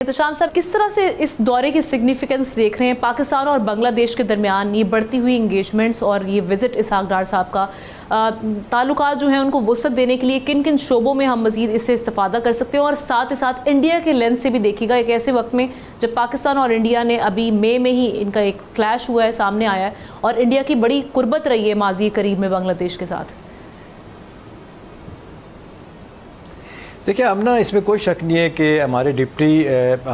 تو شام صاحب کس طرح سے اس دورے کی سگنیفیکنس دیکھ رہے ہیں؟ پاکستان اور بنگلہ دیش کے درمیان یہ بڑھتی ہوئی انگیجمنٹس اور یہ وزٹ اسحاق ڈار صاحب کا تعلقات جو ہیں ان کو وسعت دینے کے لیے کن کن شعبوں میں ہم مزید اس سے استفادہ کر سکتے ہیں؟ اور ساتھ ہی ساتھ انڈیا کے لینس سے بھی دیکھیے گا، ایک ایسے وقت میں جب پاکستان اور انڈیا نے ابھی مئی میں ہی ان کا ایک کلیش ہوا ہے، سامنے آیا ہے، اور انڈیا کی بڑی قربت رہی ہے ماضی قریب میں بنگلہ دیش کے ساتھ۔ دیکھیں اب نا اس میں کوئی شک نہیں ہے کہ ہمارے ڈپٹی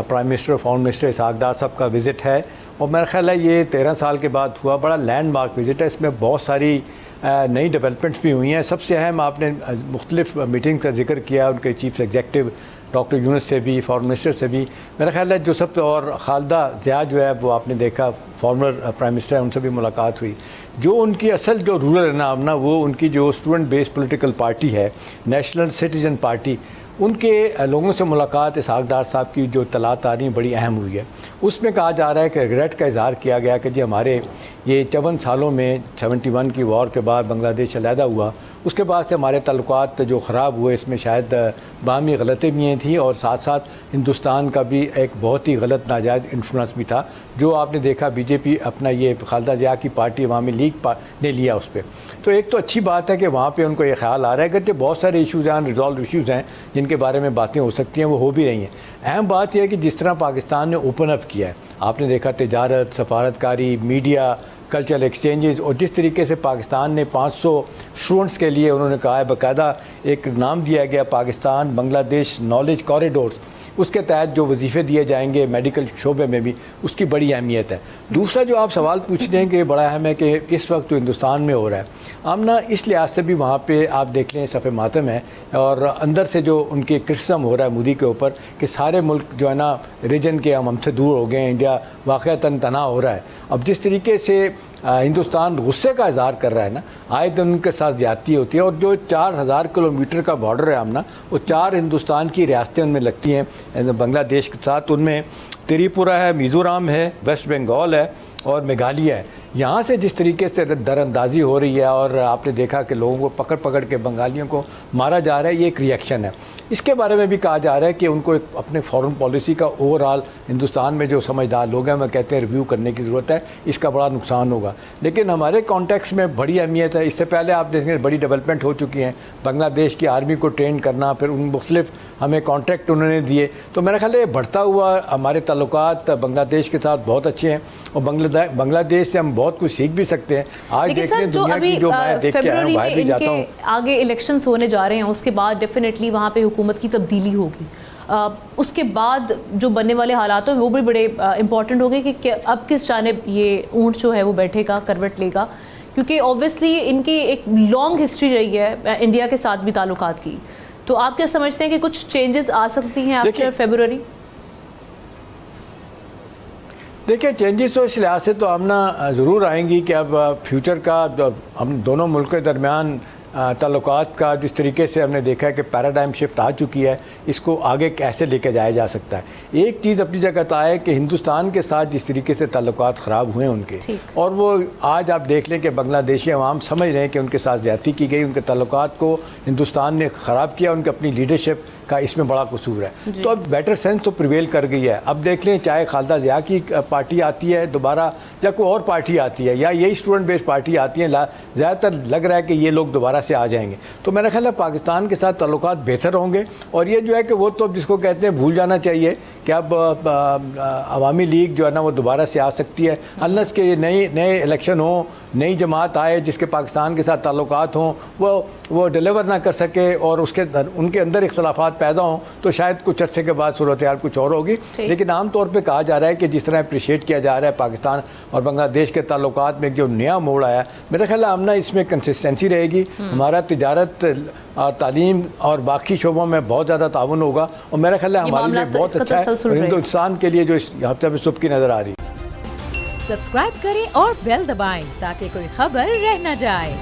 پرائم منسٹر اور فارن منسٹر اسحاق ڈار صاحب کا وزٹ ہے، اور میرا خیال ہے یہ 13 سال کے بعد ہوا بڑا لینڈ مارک وزٹ ہے۔ اس میں بہت ساری نئی ڈیولپمنٹس بھی ہوئی ہیں۔ سب سے اہم آپ نے مختلف میٹنگ کا ذکر کیا، ان کے چیف ایگزیکٹو ڈاکٹر یونس سے بھی، فارن منسٹر سے بھی، میرا خیال ہے جو سب، اور خالدہ ضیاء جو ہے وہ آپ نے دیکھا فارمر پرائم منسٹر ہے، ان سے بھی ملاقات ہوئی۔ جو ان کی اصل جو رولر ہے نا وہ ان کی جو اسٹوڈنٹ بیس پولیٹیکل پارٹی ہے، نیشنل سٹیزن پارٹی، ان کے لوگوں سے ملاقات اسحاق ڈار صاحب کی جو اطلاعات آ رہی ہیں بڑی اہم ہوئی ہے۔ اس میں کہا جا رہا ہے کہ ریگریٹ کا اظہار کیا گیا کہ جی ہمارے یہ 54 سالوں میں 71 کی وار کے بعد بنگلہ دیش علیحدہ ہوا، اس کے بعد سے ہمارے تعلقات جو خراب ہوئے، اس میں شاید باہمی غلطیاں تھیں، اور ساتھ ساتھ ہندوستان کا بھی ایک بہت ہی غلط ناجائز انفلوئنس بھی تھا، جو آپ نے دیکھا بی جے پی اپنا یہ خالدہ ضیاء کی پارٹی عوامی لیگ نے لیا اس پہ۔ تو ایک تو اچھی بات ہے کہ وہاں پہ ان کو یہ خیال آ رہا ہے کہ بہت سارے ایشوز ہیں، ریزالو ایشوز ہیں جن کے بارے میں باتیں ہو سکتی ہیں، وہ ہو بھی رہی ہیں۔ اہم بات یہ ہے کہ جس طرح پاکستان نے اوپن اپ کیا ہے، آپ نے دیکھا تجارت، سفارتکاری، میڈیا، کلچرل ایکسچینجز، اور جس طریقے سے پاکستان نے 500 اسٹوڈنٹس کے لیے انہوں نے کہا ہے، باقاعدہ ایک نام دیا گیا پاکستان بنگلہ دیش نالج کوریڈورز، اس کے تحت جو وظیفے دیے جائیں گے میڈیکل شعبے میں بھی، اس کی بڑی اہمیت ہے۔ دوسرا جو آپ سوال پوچھ رہے ہیں کہ بڑا اہم ہے کہ اس وقت جو ہندوستان میں ہو رہا ہے، آمنا اس لحاظ سے بھی وہاں پہ آپ دیکھ لیں صف ماتم ہے، اور اندر سے جو ان کے کرٹیسزم ہو رہا ہے مودی کے اوپر کہ سارے ملک جو ہے نا ریجن کے ہم سے دور ہو گئے ہیں، انڈیا واقعتاً تنہا ہو رہا ہے۔ اب جس طریقے سے ہندوستان غصے کا اظہار کر رہا ہے نا، آئے دن ان کے ساتھ زیادتی ہوتی ہے، اور جو 4000 کلومیٹر کا بارڈر ہے آمنا، وہ 4 ہندوستان کی ریاستیں ان میں لگتی ہیں بنگلہ دیش کے ساتھ، ان میں تریپورہ ہے، میزورام ہے، ویسٹ بنگال ہے اور میگھالیہ ہے۔ یہاں سے جس طریقے سے در اندازی ہو رہی ہے، اور آپ نے دیکھا کہ لوگوں کو پکڑ پکڑ کے بنگالیوں کو مارا جا رہا ہے، یہ ایک ریئیکشن ہے۔ اس کے بارے میں بھی کہا جا رہا ہے کہ ان کو اپنے فارن پالیسی کا اوور آل ہندوستان میں جو سمجھدار لوگ ہیں وہ کہتے ہیں ریویو کرنے کی ضرورت ہے، اس کا بڑا نقصان ہوگا۔ لیکن ہمارے کانٹیکس میں بڑی اہمیت ہے۔ اس سے پہلے آپ دیکھیں بڑی ڈیولپمنٹ ہو چکی ہیں، بنگلہ دیش کی آرمی کو ٹرین کرنا، پھر ان مختلف ہمیں کانٹیکٹ انہوں نے دیے۔ تو میرا خیال ہے بڑھتا ہوا ہمارے تعلقات بنگلہ دیش کے ساتھ بہت اچھے ہیں، اور بنگلہ دیش سے ہم بہت کچھ سیکھ بھی سکتے ہیں۔ آج دیکھتے ہیں دنیا کی جو میں دیکھ کے آیا ہوں، باہر بھی جاتا ہوں، آگے الیکشنز ہونے جا رہے ہیں، اس کے بعد ڈیفینیٹلی وہاں پہ حکومت کی تبدیلی ہوگی۔ اس کے بعد جو بننے والے حالات ہیں وہ بھی بڑے امپورٹنٹ ہوں گے کہ اب کس جانب یہ اونٹ جو ہے وہ بیٹھے گا، کروٹ لے گا، کیونکہ اوبویسلی ان کی ایک لانگ ہسٹری رہی ہے انڈیا کے ساتھ بھی تعلقات کی۔ تو آپ کیا سمجھتے ہیں کہ کچھ چینجز آ سکتی ہیں آفٹر فیبروری؟ دیکھیں چینجز تو اس لحاظ سے تو آمنا ضرور آئیں گی کہ اب فیوچر کا ہم دونوں ملک کے درمیان تعلقات کا جس طریقے سے ہم نے دیکھا ہے کہ پیراڈائم شفٹ آ چکی ہے، اس کو آگے کیسے لے کے جایا جا سکتا ہے۔ ایک چیز اپنی جگہ طے ہے کہ ہندوستان کے ساتھ جس طریقے سے تعلقات خراب ہوئے ان کے، اور وہ آج آپ دیکھ لیں کہ بنگلہ دیشی عوام سمجھ رہے ہیں کہ ان کے ساتھ زیادتی کی گئی، ان کے تعلقات کو ہندوستان نے خراب کیا، ان کی اپنی لیڈرشپ کا اس میں بڑا قصور ہے۔ تو اب بیٹر سینس تو پریویل کر گئی ہے۔ اب دیکھ لیں چاہے خالدہ ضیاء کی پارٹی آتی ہے دوبارہ، یا کوئی اور پارٹی آتی ہے، یا یہی اسٹوڈنٹ بیس پارٹی آتی ہے، زیادہ تر لگ رہا ہے کہ یہ لوگ دوبارہ سے آ جائیں گے۔ تو میرا خیال ہے پاکستان کے ساتھ تعلقات بہتر ہوں گے، اور یہ جو ہے کہ وہ تو جس کو کہتے ہیں بھول جانا چاہیے کہ اب عوامی لیگ جو ہے نا وہ دوبارہ سے آ سکتی ہے، انلیس کہ یہ نئے الیکشن ہوں، نئی جماعت آئے جس کے پاکستان کے ساتھ تعلقات ہوں، وہ ڈیلیور نہ کر سکے اور ان کے اندر اختلافات پیدا ہوں، تو شاید کچھ عرصے کے بعد صورتحال کچھ اور ہوگی۔ لیکن عام طور پہ کہا جا رہا ہے کہ جس طرح اپریشیٹ کیا جا رہا ہے پاکستان اور بنگلہ دیش کے تعلقات میں جو نیا موڑ آیا ہے، میرا خیال ہے آمنا اس میں کنسسٹنسی رہے گی، ہمارا تجارت، تعلیم اور باقی شعبوں میں بہت زیادہ تعاون ہوگا، اور میرا خیال ہے ہمارے لیے بہت اچھا ہے، اور ہندوستان کے لیے جو اس ہفتے میں صبح کی نظر آ رہی ہے۔ سبسکرائب کریں اور بیل دبائیں تاکہ کوئی خبر رہ نہ جائے۔